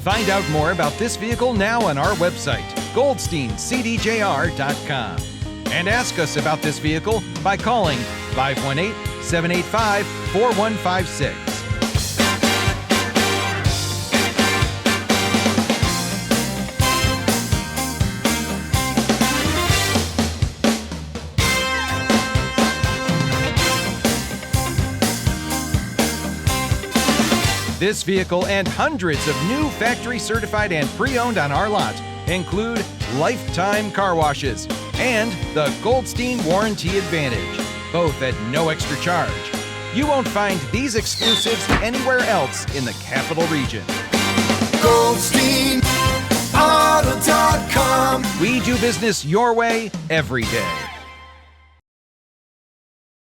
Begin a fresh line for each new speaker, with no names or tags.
Find out more about this vehicle now on our website, goldsteincdjr.com. And ask us about this vehicle by calling 518-785-4156. This vehicle and hundreds of new factory certified and pre-owned on our lot include lifetime car washes and the Goldstein Warranty Advantage, both at no extra charge. You won't find these exclusives anywhere else in the capital region.
GoldsteinAuto.com.
We do business your way every day.